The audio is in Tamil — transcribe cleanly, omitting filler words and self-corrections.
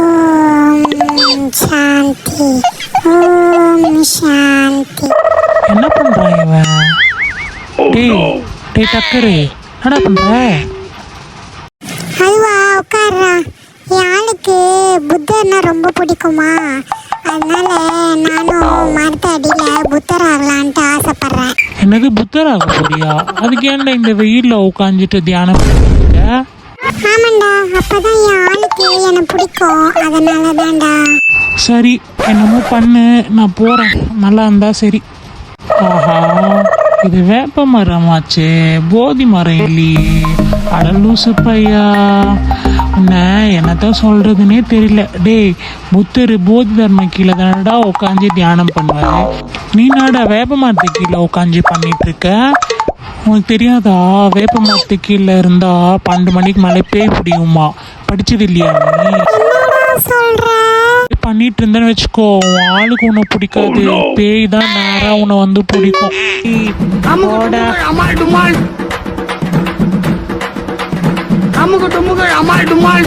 ஓம் சாந்தி, ஓம் சாந்தி. என்ன பண்றான் இவன்? டேய் டேய் டக்கரு, என்னடா பண்ற? அதுவா, உட்கார்றா. என் ஆளுக்கு புத்தர்னா ரொம்ப பிடிக்குமா, அதனால நானும் மரத்த அடியில புத்தர் ஆகலான்ட்டு ஆசைப்படுறேன். என்னது புத்தராக போறியா? அதுக்கு ஏன்டா இந்த வெயில்ல உட்காந்துட்டு தியானம் பண்ணிட்டு இருக்க? ஆமாண்டா, அப்பதான் என் ஆளுக்கு என்னை பிடிக்கும், அதனால தான்டா. சரி, என்னமோ பண்ணு, நான் போறேன். நல்லா இருந்தா சரி. ஆஹா, இது வேப்ப மரமாச்சே, போதி மரம் இல்லையே. அடலூசு பையா, உன்னை என்னத்தான் சொல்றதுன்னே தெரியல. டேய், புத்தர் போதி தர்ம கீழே தானடா உட்காந்து தியானம் பண்ணுவாரு. நீ நாடா வேப்ப மரத்து கீழே உட்காந்து பண்ணிட்டு இருக்க? உனக்கு தெரியாதா? வேப்ப மரத்து கீழே இருந்தா 12 மணிக்கு மேலே பேய் பிடிக்குமா? படிச்சது இல்லையா நீ? என்னடா சொல்ற? பண்ணிட்டு இருந்தேன்னு வச்சுக்கோ, உன் ஆளுக்கு உன்னை பிடிக்காது, பேய் தான் நேரா உன்னை வந்து பிடிக்கும். அமுக டுமுக அமால் டுமால்.